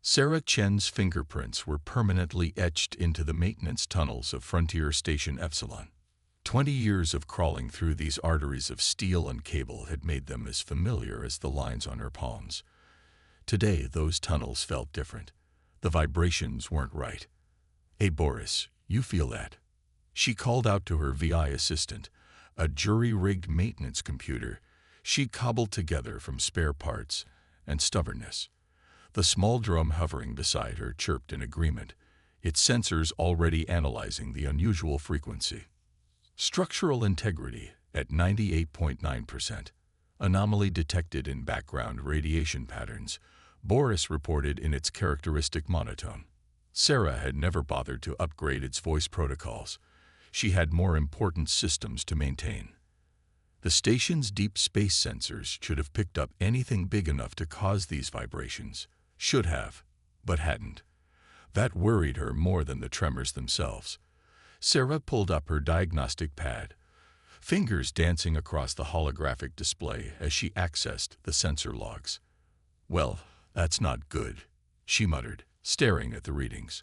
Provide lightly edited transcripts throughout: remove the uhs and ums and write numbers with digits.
Sarah Chen's fingerprints were permanently etched into the maintenance tunnels of Frontier Station Epsilon. 20 years of crawling through these arteries of steel and cable had made them as familiar as the lines on her palms. Today, those tunnels felt different. The vibrations weren't right. "Hey, Boris, you feel that?" She called out to her VI assistant, a jury-rigged maintenance computer she cobbled together from spare parts and stubbornness. The small drum hovering beside her chirped in agreement, its sensors already analyzing the unusual frequency. Structural integrity at 98.9%. Anomaly detected in background radiation patterns, Boris reported in its characteristic monotone. Sarah had never bothered to upgrade its voice protocols. She had more important systems to maintain. The station's deep space sensors should have picked up anything big enough to cause these vibrations. Should have, but hadn't. That worried her more than the tremors themselves. Sarah pulled up her diagnostic pad, fingers dancing across the holographic display as she accessed the sensor logs. "Well, that's not good," she muttered, staring at the readings.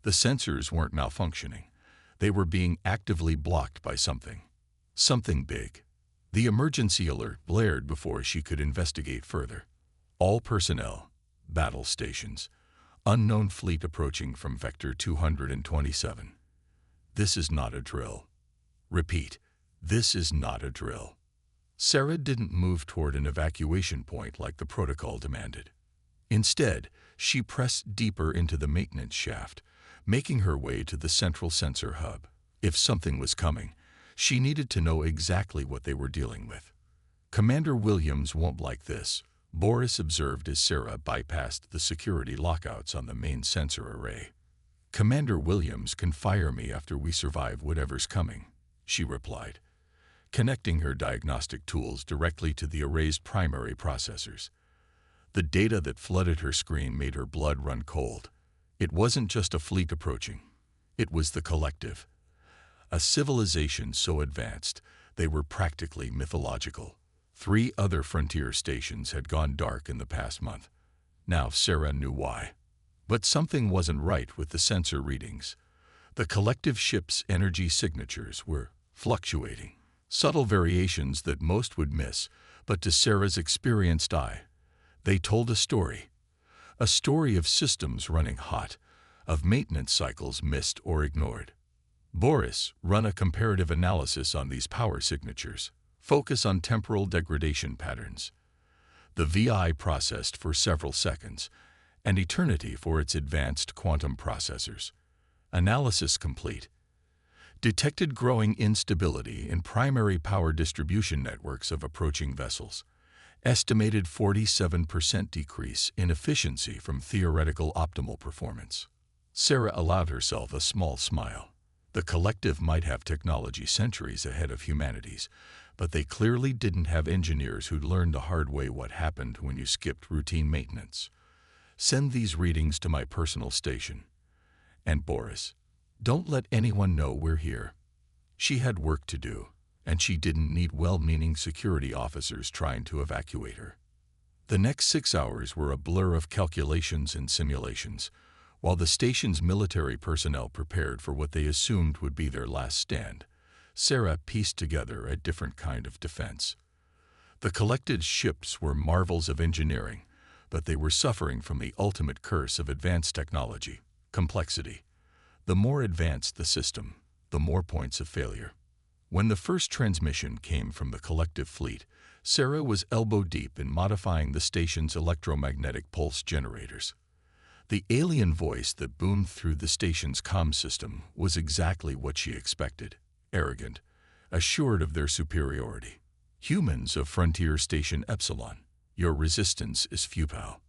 The sensors weren't malfunctioning. They were being actively blocked by something. Something big. The emergency alert blared before she could investigate further. "All personnel, battle stations, unknown fleet approaching from Vector 227. This is not a drill. Repeat, this is not a drill." Sarah didn't move toward an evacuation point like the protocol demanded. Instead, she pressed deeper into the maintenance shaft, making her way to the central sensor hub. If something was coming, she needed to know exactly what they were dealing with. "Commander Williams won't like this," Boris observed as Sarah bypassed the security lockouts on the main sensor array. "Commander Williams can fire me after we survive whatever's coming," she replied, connecting her diagnostic tools directly to the array's primary processors. The data that flooded her screen made her blood run cold. It wasn't just a fleet approaching. It was the collective. A civilization so advanced, they were practically mythological. 3 other Frontier stations had gone dark in the past month. Now Sarah knew why. But something wasn't right with the sensor readings. The collective ship's energy signatures were fluctuating. Subtle variations that most would miss, but to Sarah's experienced eye, they told a story. A story of systems running hot, of maintenance cycles missed or ignored. Boris, run a comparative analysis on these power signatures. Focus on temporal degradation patterns. The VI processed for several seconds, an eternity for its advanced quantum processors. Analysis complete. Detected growing instability in primary power distribution networks of approaching vessels. Estimated 47% decrease in efficiency from theoretical optimal performance. Sarah allowed herself a small smile. The collective might have technology centuries ahead of humanity's, but they clearly didn't have engineers who'd learned the hard way what happened when you skipped routine maintenance. "Send these readings to my personal station. And Boris, don't let anyone know we're here." She had work to do, and she didn't need well-meaning security officers trying to evacuate her. The next 6 hours were a blur of calculations and simulations, while the station's military personnel prepared for what they assumed would be their last stand. Sarah pieced together a different kind of defense. The collected ships were marvels of engineering, but they were suffering from the ultimate curse of advanced technology, complexity. The more advanced the system, the more points of failure. When the first transmission came from the collective fleet, Sarah was elbow-deep in modifying the station's electromagnetic pulse generators. The alien voice that boomed through the station's comm system was exactly what she expected. Arrogant, assured of their superiority. "Humans of Frontier Station Epsilon, your resistance is futile.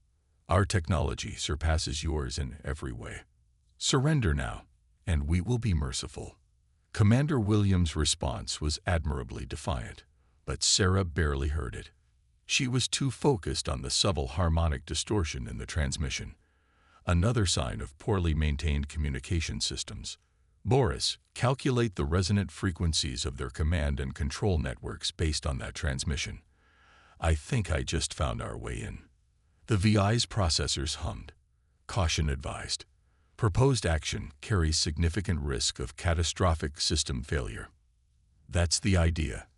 Our technology surpasses yours in every way. Surrender now, and we will be merciful." Commander Williams' response was admirably defiant, but Sarah barely heard it. She was too focused on the subtle harmonic distortion in the transmission. Another sign of poorly maintained communication systems. "Boris, calculate the resonant frequencies of their command and control networks based on that transmission. I think I just found our way in." The VI's processors hummed. Caution advised. Proposed action carries significant risk of catastrophic system failure. That's the idea.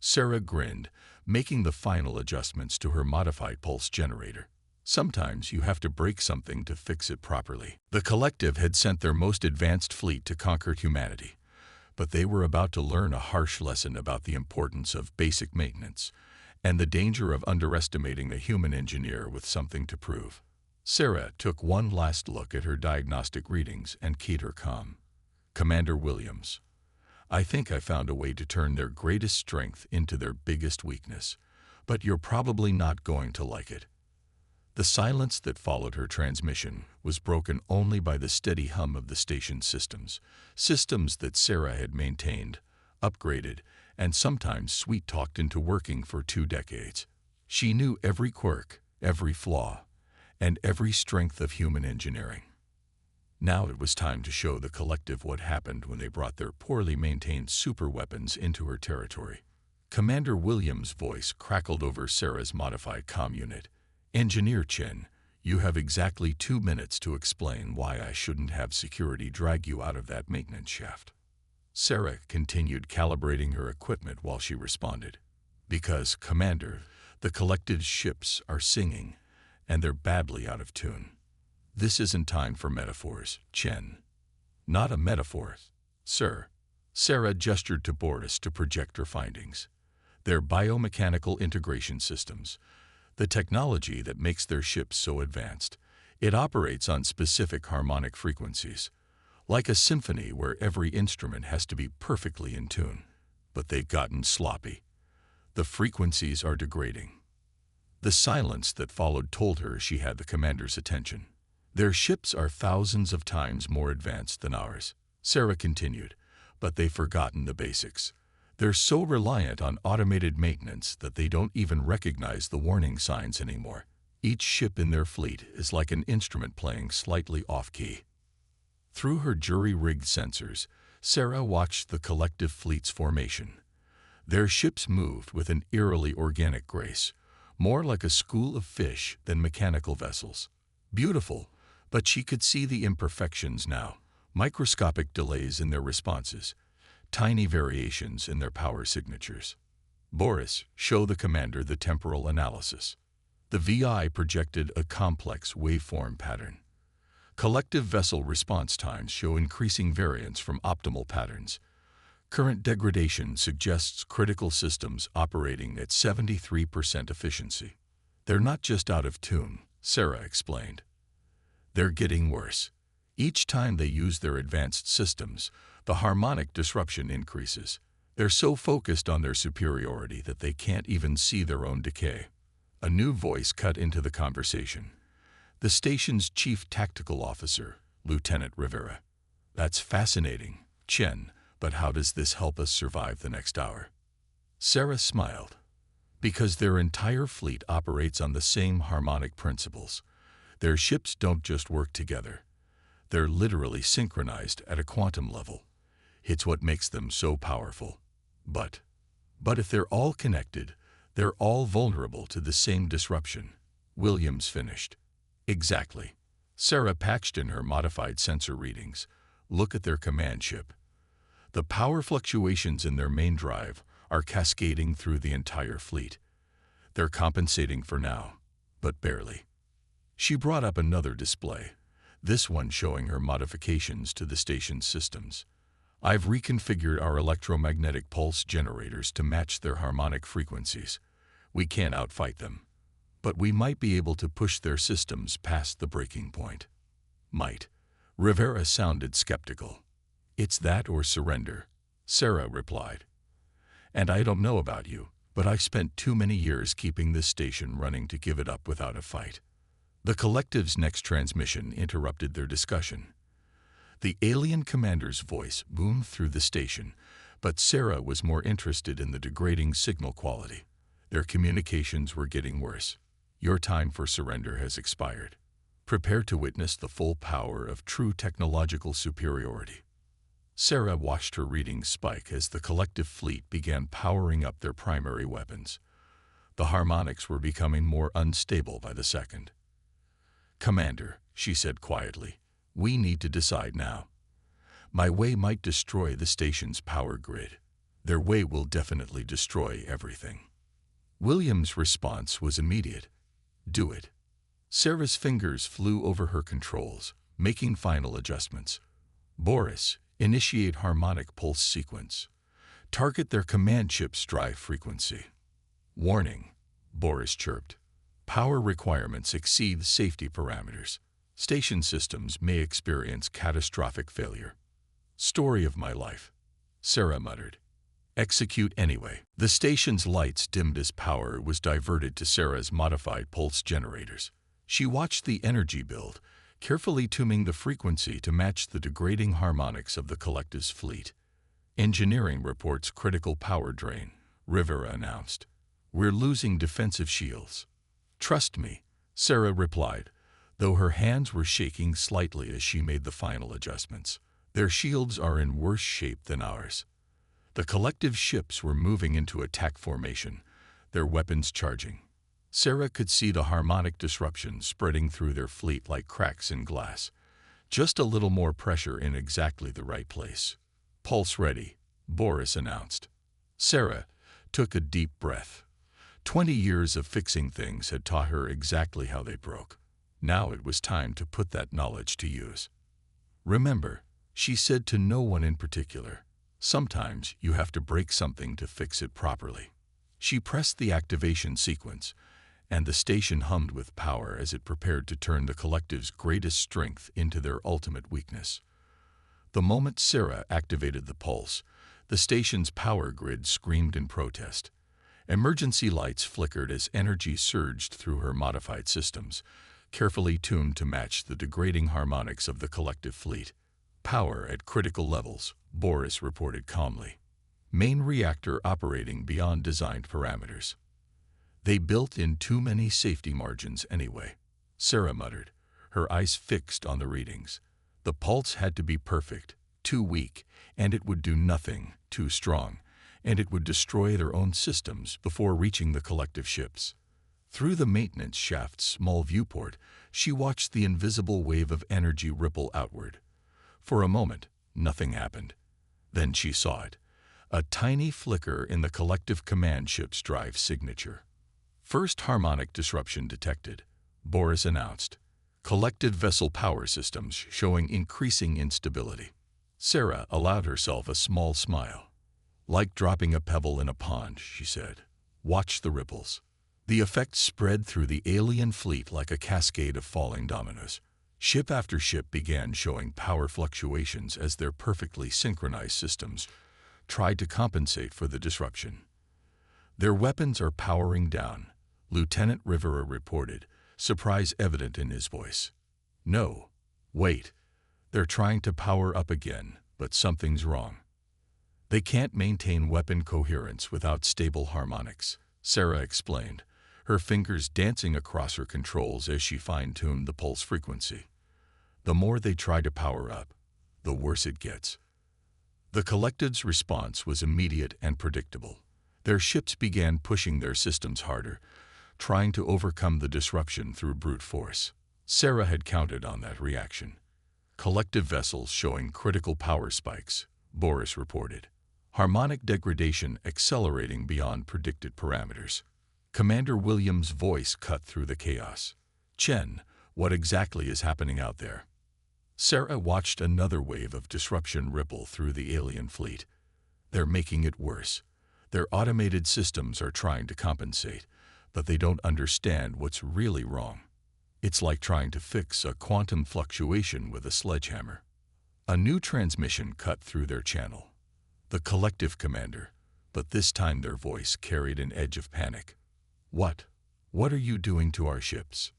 Sarah grinned, making the final adjustments to her modified pulse generator. Sometimes you have to break something to fix it properly. The collective had sent their most advanced fleet to conquer humanity, but they were about to learn a harsh lesson about the importance of basic maintenance and the danger of underestimating a human engineer with something to prove. Sarah took one last look at her diagnostic readings and keyed her comm. Commander Williams, I think I found a way to turn their greatest strength into their biggest weakness, but you're probably not going to like it. The silence that followed her transmission was broken only by the steady hum of the station's systems that Sarah had maintained, upgraded, and sometimes sweet-talked into working for 2 decades. She knew every quirk, every flaw, and every strength of human engineering. Now it was time to show the collective what happened when they brought their poorly maintained superweapons into her territory. Commander Williams' voice crackled over Sarah's modified comm unit. Engineer Chen, you have exactly 2 minutes to explain why I shouldn't have security drag you out of that maintenance shaft. Sarah continued calibrating her equipment while she responded. Because, Commander, the collected ships are singing, and they're badly out of tune. This isn't time for metaphors, Chen. Not a metaphor, sir. Sarah gestured to Boris to project her findings. Their biomechanical integration systems, the technology that makes their ships so advanced, it operates on specific harmonic frequencies, like a symphony where every instrument has to be perfectly in tune. But they've gotten sloppy. The frequencies are degrading. The silence that followed told her she had the commander's attention. Their ships are thousands of times more advanced than ours, Sarah continued, but they've forgotten the basics. They're so reliant on automated maintenance that they don't even recognize the warning signs anymore. Each ship in their fleet is like an instrument playing slightly off-key. Through her jury-rigged sensors, Sarah watched the collective fleet's formation. Their ships moved with an eerily organic grace, more like a school of fish than mechanical vessels. Beautiful, but she could see the imperfections now, microscopic delays in their responses, tiny variations in their power signatures. Boris, show the commander the temporal analysis. The VI projected a complex waveform pattern. Collective vessel response times show increasing variance from optimal patterns. Current degradation suggests critical systems operating at 73% efficiency. They're not just out of tune, Sarah explained. They're getting worse. Each time they use their advanced systems, the harmonic disruption increases. They're so focused on their superiority that they can't even see their own decay. A new voice cut into the conversation. The station's chief tactical officer, Lieutenant Rivera. That's fascinating, Chen, but how does this help us survive the next hour? Sarah smiled. Because their entire fleet operates on the same harmonic principles. Their ships don't just work together. They're literally synchronized at a quantum level. It's what makes them so powerful. But if they're all connected, they're all vulnerable to the same disruption. Williams finished. Exactly. Sarah patched in her modified sensor readings. Look at their command ship. The power fluctuations in their main drive are cascading through the entire fleet. They're compensating for now, but barely. She brought up another display, this one showing her modifications to the station's systems. I've reconfigured our electromagnetic pulse generators to match their harmonic frequencies. We can't outfight them, but we might be able to push their systems past the breaking point. Might. Rivera sounded skeptical. It's that or surrender, Sarah replied. And I don't know about you, but I've spent too many years keeping this station running to give it up without a fight. The collective's next transmission interrupted their discussion. The alien commander's voice boomed through the station, but Sarah was more interested in the degrading signal quality. Their communications were getting worse. Your time for surrender has expired. Prepare to witness the full power of true technological superiority. Sarah watched her readings spike as the collective fleet began powering up their primary weapons. The harmonics were becoming more unstable by the second. Commander, she said quietly. "We need to decide now. My way might destroy the station's power grid. Their way will definitely destroy everything." William's response was immediate. "Do it." Sarah's fingers flew over her controls, making final adjustments. "Boris, initiate harmonic pulse sequence. Target their command chip's drive frequency." "Warning," Boris chirped. "Power requirements exceed safety parameters. Station systems may experience catastrophic failure." "Story of my life," Sarah muttered. "Execute anyway." The station's lights dimmed as power was diverted to Sarah's modified pulse generators. She watched the energy build, carefully tuning the frequency to match the degrading harmonics of the collective's fleet. "Engineering reports critical power drain," Rivera announced. "We're losing defensive shields." "Trust me," Sarah replied, though her hands were shaking slightly as she made the final adjustments. "Their shields are in worse shape than ours." The collective ships were moving into attack formation, their weapons charging. Sarah could see the harmonic disruption spreading through their fleet like cracks in glass. Just a little more pressure in exactly the right place. "Pulse ready," Boris announced. Sarah took a deep breath. 20 years of fixing things had taught her exactly how they broke. Now it was time to put that knowledge to use. "Remember," she said to no one in particular, "sometimes you have to break something to fix it properly." She pressed the activation sequence, and the station hummed with power as it prepared to turn the collective's greatest strength into their ultimate weakness. The moment Sarah activated the pulse, the station's power grid screamed in protest. Emergency lights flickered as energy surged through her modified systems, carefully tuned to match the degrading harmonics of the collective fleet. "Power at critical levels," Boris reported calmly. "Main reactor operating beyond designed parameters." "They built in too many safety margins anyway," Sarah muttered, her eyes fixed on the readings. The pulse had to be perfect, too weak, and it would do nothing, too strong, and it would destroy their own systems before reaching the collective ships. Through the maintenance shaft's small viewport, she watched the invisible wave of energy ripple outward. For a moment, nothing happened. Then she saw it, a tiny flicker in the collective command ship's drive signature. "First harmonic disruption detected," Boris announced. "Collected vessel power systems showing increasing instability." Sarah allowed herself a small smile. "Like dropping a pebble in a pond," she said. "Watch the ripples." The effect spread through the alien fleet like a cascade of falling dominoes. Ship after ship began showing power fluctuations as their perfectly synchronized systems tried to compensate for the disruption. "Their weapons are powering down," Lieutenant Rivera reported, surprise evident in his voice. "No, wait. They're trying to power up again, but something's wrong. They can't maintain weapon coherence without stable harmonics," Sarah explained, her fingers dancing across her controls as she fine-tuned the pulse frequency. "The more they try to power up, the worse it gets." The collective's response was immediate and predictable. Their ships began pushing their systems harder, trying to overcome the disruption through brute force. Sarah had counted on that reaction. "Collective vessels showing critical power spikes," Boris reported. "Harmonic degradation accelerating beyond predicted parameters." Commander Williams' voice cut through the chaos. "Chen, what exactly is happening out there?" Sarah watched another wave of disruption ripple through the alien fleet. "They're making it worse. Their automated systems are trying to compensate, but they don't understand what's really wrong. It's like trying to fix a quantum fluctuation with a sledgehammer." A new transmission cut through their channel. The collective commander, but this time their voice carried an edge of panic. What are you doing to our ships?"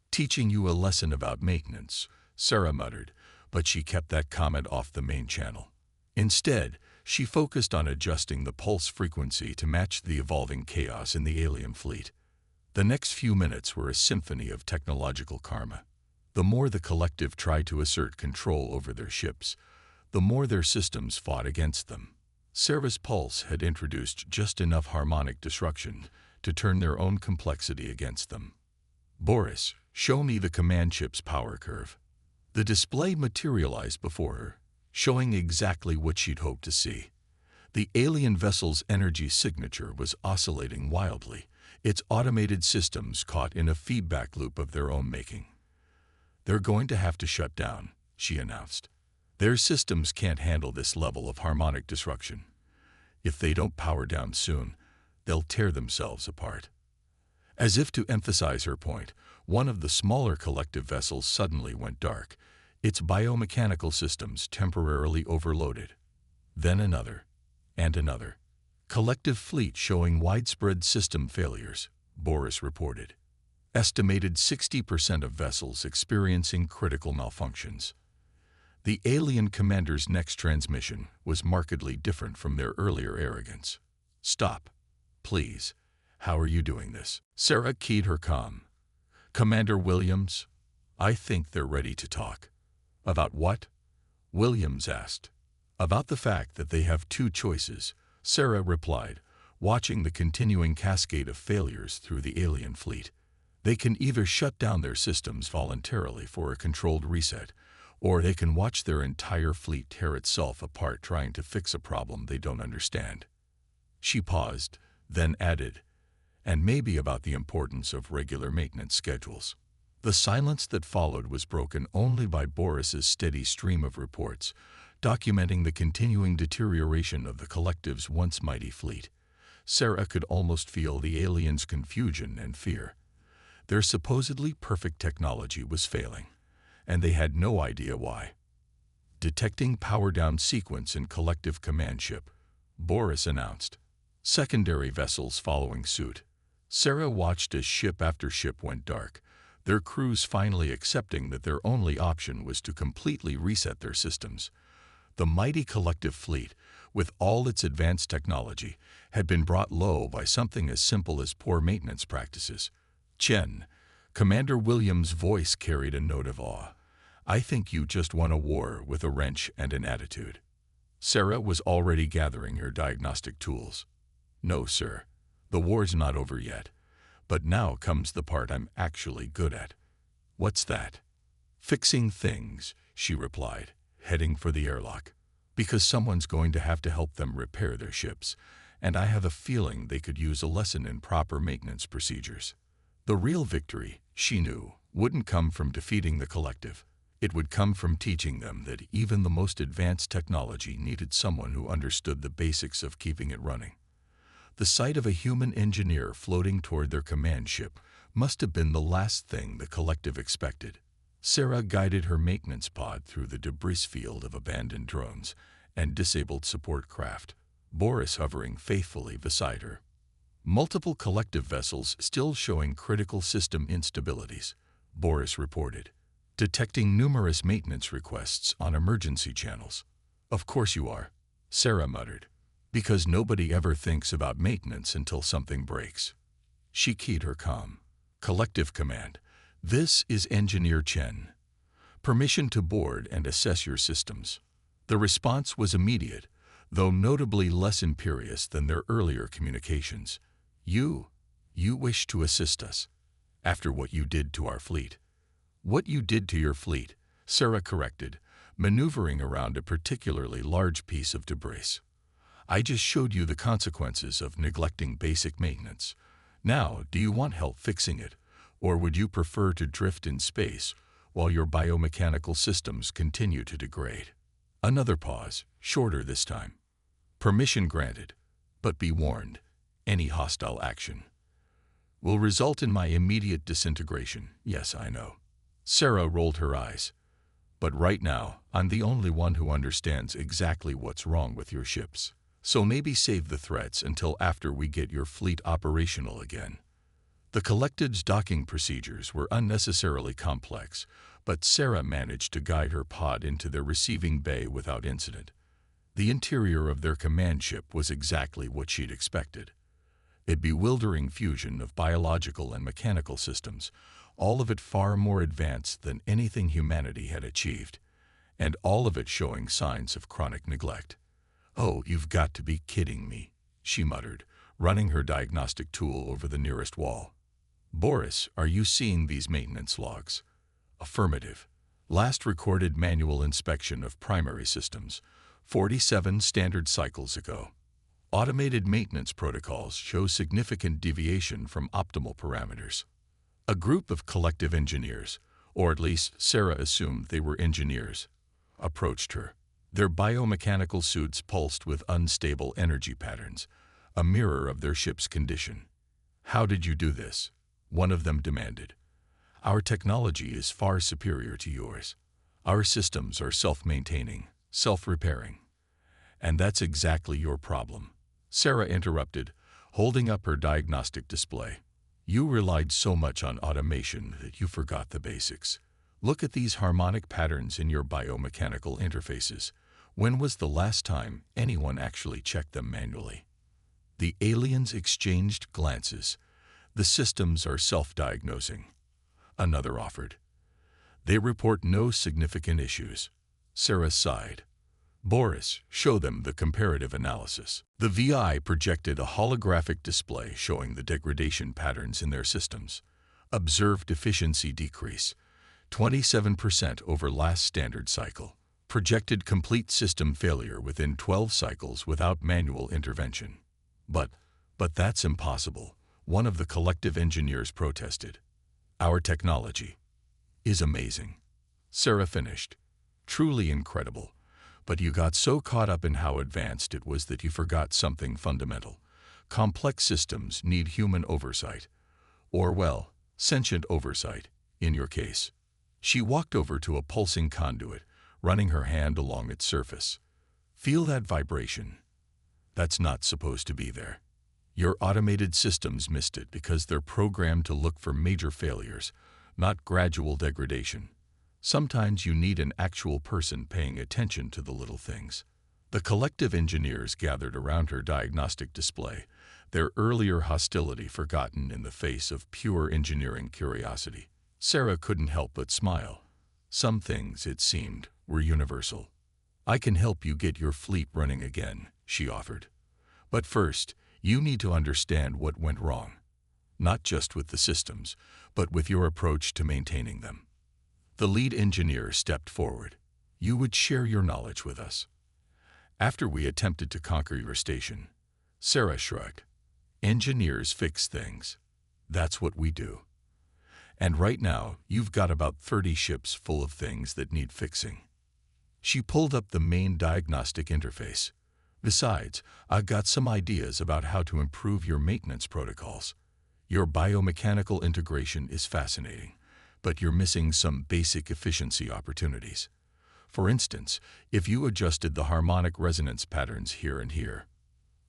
"Teaching you a lesson about maintenance," Sarah muttered, but she kept that comment off the main channel. Instead, she focused on adjusting the pulse frequency to match the evolving chaos in the alien fleet. The next few minutes were a symphony of technological karma. The more the collective tried to assert control over their ships, the more their systems fought against them. Sarah's pulse had introduced just enough harmonic disruption to turn their own complexity against them. "Boris," Show me the command chip's power curve. The display materialized before her, showing exactly what she'd hoped to see. The alien vessel's energy signature was oscillating wildly, its automated systems caught in a feedback loop of their own making. "They're going to have to shut down," she announced. "Their systems can't handle this level of harmonic disruption. If they don't power down soon, they'll tear themselves apart." As if to emphasize her point, one of the smaller collective vessels suddenly went dark, its biomechanical systems temporarily overloaded. Then another, and another. "Collective fleet showing widespread system failures," Boris reported. "Estimated 60% of vessels experiencing critical malfunctions." The alien commander's next transmission was markedly different from their earlier arrogance. "Stop, please. How are you doing this?" Sarah keyed her comm. "Commander Williams, I think they're ready to talk." "About what?" Williams asked. "About the fact that they have two choices," Sarah replied, watching the continuing cascade of failures through the alien fleet. "They can either shut down their systems voluntarily for a controlled reset, or they can watch their entire fleet tear itself apart trying to fix a problem they don't understand." She paused, then added, "And maybe about the importance of regular maintenance schedules." The silence that followed was broken only by Boris's steady stream of reports, documenting the continuing deterioration of the collective's once mighty fleet. Sarah could almost feel the aliens' confusion and fear. Their supposedly perfect technology was failing, and they had no idea why. "Detecting power-down sequence in collective command ship," Boris announced. Secondary vessels following suit. Sarah watched as ship after ship went dark, their crews finally accepting that their only option was to completely reset their systems. The mighty collective fleet, with all its advanced technology, had been brought low by something as simple as poor maintenance practices. "Chen," Commander Williams' voice carried a note of awe. "I think you just won a war with a wrench and an attitude." Sarah was already gathering her diagnostic tools. "No, sir. The war's not over yet. But now comes the part I'm actually good at." "What's that?" "Fixing things," she replied, heading for the airlock. "Because someone's going to have to help them repair their ships, and I have a feeling they could use a lesson in proper maintenance procedures." The real victory, she knew, wouldn't come from defeating the collective. It would come from teaching them that even the most advanced technology needed someone who understood the basics of keeping it running. The sight of a human engineer floating toward their command ship must have been the last thing the collective expected. Sarah guided her maintenance pod through the debris field of abandoned drones and disabled support craft, Boris hovering faithfully beside her. Multiple collective vessels still showing critical system instabilities, Boris reported, detecting numerous maintenance requests on emergency channels. "Of course you are," Sarah muttered, "because nobody ever thinks about maintenance until something breaks." She keyed her comm. "Collective command. This is Engineer Chen. Permission to board and assess your systems." The response was immediate, though notably less imperious than their earlier communications. You wish to assist us, after what you did to our fleet." "What you did to your fleet," Sarah corrected, maneuvering around a particularly large piece of debris. "I just showed you the consequences of neglecting basic maintenance. Now, do you want help fixing it, or would you prefer to drift in space while your biomechanical systems continue to degrade?" Another pause, shorter this time. "Permission granted, but be warned, any hostile action will result in my immediate disintegration." "Yes, I know." Sarah rolled her eyes. "But right now, I'm the only one who understands exactly what's wrong with your ships. So maybe save the threats until after we get your fleet operational again." The collective's docking procedures were unnecessarily complex, but Sarah managed to guide her pod into their receiving bay without incident. The interior of their command ship was exactly what she'd expected. A bewildering fusion of biological and mechanical systems, all of it far more advanced than anything humanity had achieved, and all of it showing signs of chronic neglect. "Oh, you've got to be kidding me," she muttered, running her diagnostic tool over the nearest wall. Boris, are you seeing these maintenance logs? Affirmative. Last recorded manual inspection of primary systems, 47 standard cycles ago. Automated maintenance protocols show significant deviation from optimal parameters. A group of collective engineers, or at least Sarah assumed they were engineers, approached her. Their biomechanical suits pulsed with unstable energy patterns, a mirror of their ship's condition. "How did you do this?" one of them demanded. "Our technology is far superior to yours. Our systems are self-maintaining, self-repairing." "And that's exactly your problem," Sarah interrupted, holding up her diagnostic display. "You relied so much on automation that you forgot the basics. Look at these harmonic patterns in your biomechanical interfaces. When was the last time anyone actually checked them manually?" The aliens exchanged glances. "The systems are self-diagnosing," another offered. "They report no significant issues." Sarah sighed. "Boris, show them the comparative analysis." The VI projected a holographic display showing the degradation patterns in their systems. Observed efficiency decrease, 27% over last standard cycle. Projected complete system failure within 12 cycles without manual intervention. But that's impossible," one of the collective engineers protested. "Our technology is amazing," Sarah finished. "Truly incredible. But you got so caught up in how advanced it was that you forgot something fundamental. Complex systems need human oversight. Or, well, sentient oversight, in your case." She walked over to a pulsing conduit, running her hand along its surface. "Feel that vibration? That's not supposed to be there. Your automated systems missed it because they're programmed to look for major failures, not gradual degradation. Sometimes you need an actual person paying attention to the little things." The collective engineers gathered around her diagnostic display, their earlier hostility forgotten in the face of pure engineering curiosity. Sarah couldn't help but smile. Some things, it seemed, were universal. "I can help you get your fleet running again," she offered. "But first, you need to understand what went wrong. Not just with the systems, but with your approach to maintaining them." The lead engineer stepped forward. "You would share your knowledge with us." "After we attempted to conquer your station," Sarah shrugged. "Engineers fix things. That's what we do. And right now, you've got about 30 ships full of things that need fixing." She pulled up the main diagnostic interface. "Besides, I've got some ideas about how to improve your maintenance protocols. Your biomechanical integration is fascinating, but you're missing some basic efficiency opportunities. For instance, if you adjusted the harmonic resonance patterns here and here."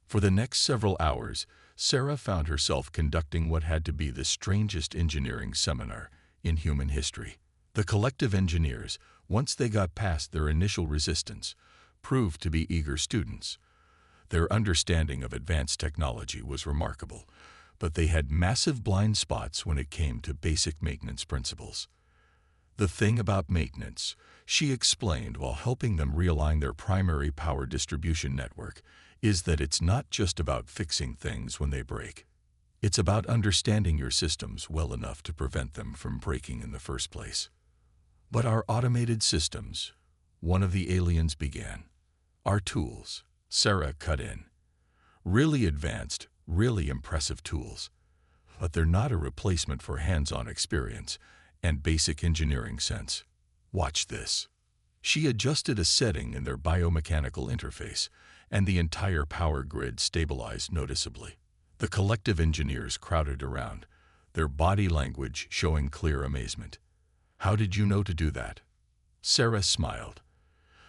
For the next several hours, Sarah found herself conducting what had to be the strangest engineering seminar in human history. The collective engineers, once they got past their initial resistance, proved to be eager students. Their understanding of advanced technology was remarkable, but they had massive blind spots when it came to basic maintenance principles. "The thing about maintenance," she explained while helping them realign their primary power distribution network, "is that it's not just about fixing things when they break. It's about understanding your systems well enough to prevent them from breaking in the first place." "But our automated systems," one of the aliens began. "Our tools," Sarah cut in. "Really advanced, really impressive tools. But they're not a replacement for hands-on experience and basic engineering sense. Watch this." She adjusted a setting in their biomechanical interface, and the entire power grid stabilized noticeably. The collective engineers crowded around, their body language showing clear amazement. "How did you know to do that?" Sarah smiled.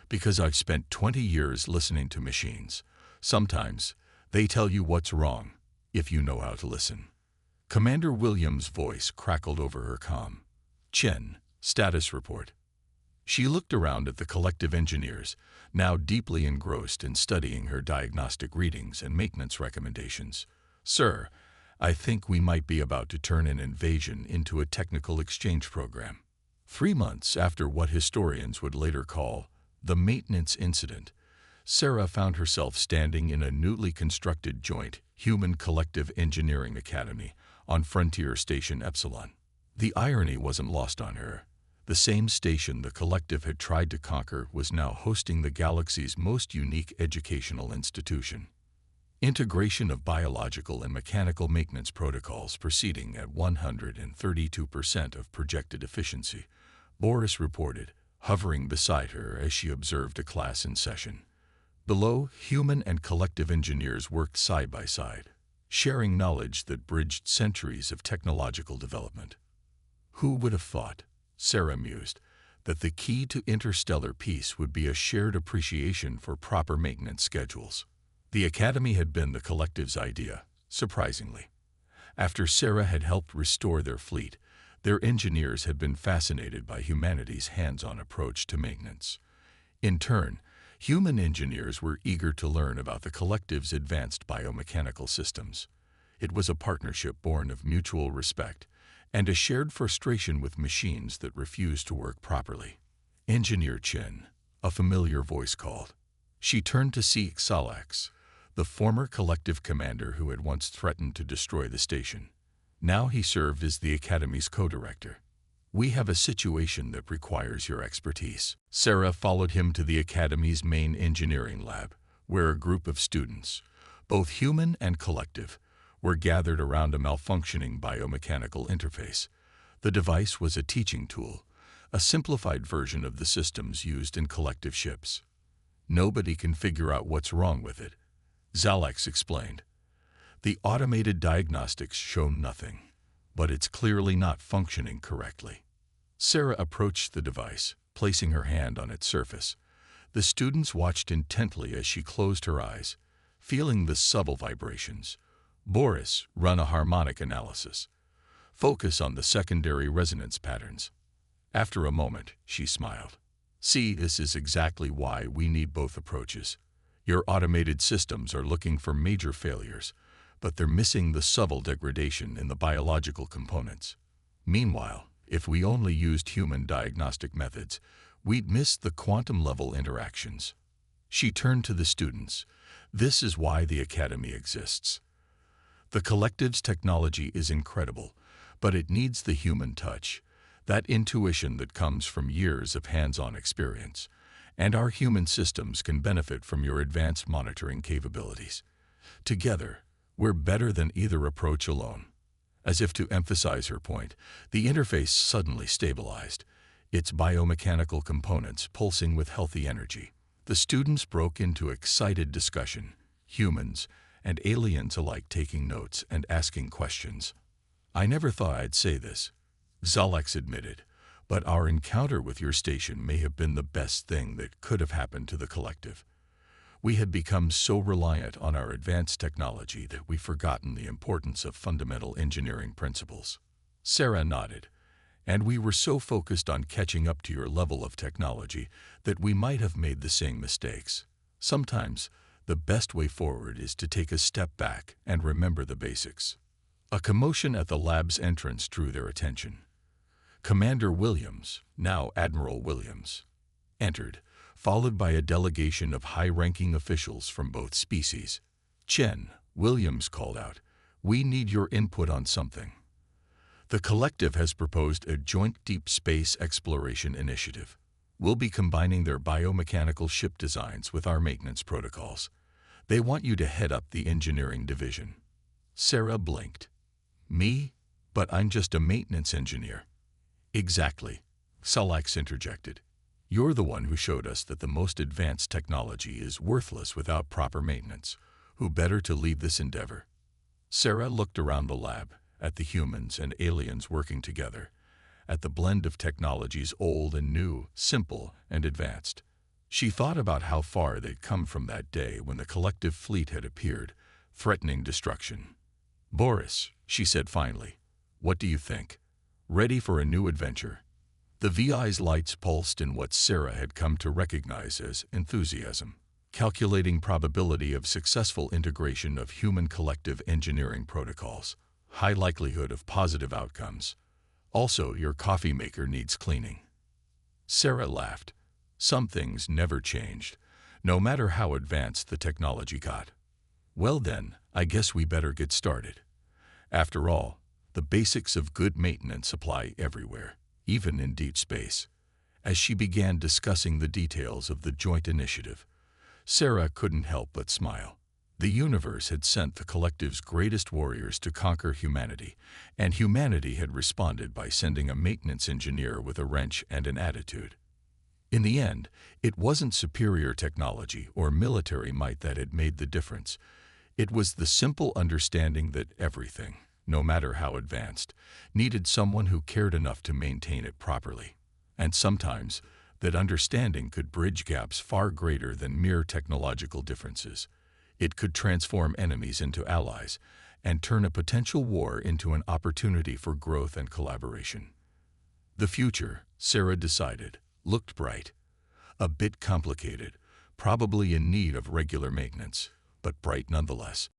"Because I've spent 20 years listening to machines. Sometimes they tell you what's wrong, if you know how to listen." Commander Williams' voice crackled over her comm. "Chen, status report." She looked around at the collective engineers, now deeply engrossed in studying her diagnostic readings and maintenance recommendations. "Sir, I think we might be about to turn an invasion into a technical exchange program." 3 months after what historians would later call the maintenance incident, Sarah found herself standing in a newly constructed joint human collective engineering academy on Frontier Station Epsilon. The irony wasn't lost on her. The same station the collective had tried to conquer was now hosting the galaxy's most unique educational institution. Integration of biological and mechanical maintenance protocols proceeding at 132% of projected efficiency, Boris reported, hovering beside her as she observed a class in session. Below, human and collective engineers worked side by side, sharing knowledge that bridged centuries of technological development. Who would have thought, Sarah mused, that the key to interstellar peace would be a shared appreciation for proper maintenance schedules? The Academy had been the collective's idea, surprisingly. After Sarah had helped restore their fleet, their engineers had been fascinated by humanity's hands-on approach to maintenance. In turn, human engineers were eager to learn about the collective's advanced biomechanical systems. It was a partnership born of mutual respect and a shared frustration with machines that refused to work properly. Engineer Chen, a familiar voice called. She turned to see Xalax, the former collective commander who had once threatened to destroy the station. Now he served as the Academy's co-director. We have a situation that requires your expertise. Sarah followed him to the Academy's main engineering lab, where a group of students, both human and collective, were gathered around a malfunctioning biomechanical interface. The device was a teaching tool, a simplified version of the systems used in collective ships. Nobody can figure out what's wrong with it, Xalax explained. The automated diagnostics show nothing, but it's clearly not functioning correctly. Sarah approached the device, placing her hand on its surface. The students watched intently as she closed her eyes, feeling the subtle vibrations. Boris, run a harmonic analysis. Focus on the secondary resonance patterns. After a moment, she smiled. See, this is exactly why we need both approaches. Your automated systems are looking for major failures, but they're missing the subtle degradation in the biological components. Meanwhile, if we only used human diagnostic methods, we'd miss the quantum-level interactions. She turned to the students. This is why the Academy exists. The collective's technology is incredible, but it needs the human touch, that intuition that comes from years of hands-on experience. And our human systems can benefit from your advanced monitoring capabilities. Together, we're better than either approach alone. As if to emphasize her point, the interface suddenly stabilized, its biomechanical components pulsing with healthy energy. The students broke into excited discussion, humans and aliens alike taking notes and asking questions. I never thought I'd say this, Xalax admitted, but our encounter with your station may have been the best thing that could have happened to the collective. We had become so reliant on our advanced technology that we've forgotten the importance of fundamental engineering principles. Sarah nodded. And we were so focused on catching up to your level of technology that we might have made the same mistakes. Sometimes, the best way forward is to take a step back and remember the basics. A commotion at the lab's entrance drew their attention. Commander Williams, now Admiral Williams, entered, followed by a delegation of high-ranking officials from both species. Chen, Williams called out, "We need your input on something." The collective has proposed a joint deep space exploration initiative. We'll be combining their biomechanical ship designs with our maintenance protocols. They want you to head up the engineering division. Sarah blinked. Me? But I'm just a maintenance engineer. Exactly, Xalax interjected. You're the one who showed us that the most advanced technology is worthless without proper maintenance. Who better to lead this endeavor? Sarah looked around the lab, at the humans and aliens working together, at the blend of technologies old and new, simple and advanced. She thought about how far they'd come from that day when the collective fleet had appeared, threatening destruction. "Boris," she said finally, "what do you think? Ready for a new adventure?" The VI's lights pulsed in what Sarah had come to recognize as enthusiasm. Calculating probability of successful integration of human collective engineering protocols. High likelihood of positive outcomes. Also, your coffee maker needs cleaning. Sarah laughed. Some things never changed, no matter how advanced the technology got. Well then, I guess we better get started. After all, The basics of good maintenance apply everywhere, even in deep space. As she began discussing the details of the joint initiative, Sarah couldn't help but smile. The universe had sent the collective's greatest warriors to conquer humanity, and humanity had responded by sending a maintenance engineer with a wrench and an attitude. In the end, it wasn't superior technology or military might that had made the difference. It was the simple understanding that everything, no matter how advanced, needed someone who cared enough to maintain it properly. And sometimes, that understanding could bridge gaps far greater than mere technological differences. It could transform enemies into allies and turn a potential war into an opportunity for growth and collaboration. The future, Sarah decided, looked bright. A bit complicated, probably in need of regular maintenance, but bright nonetheless.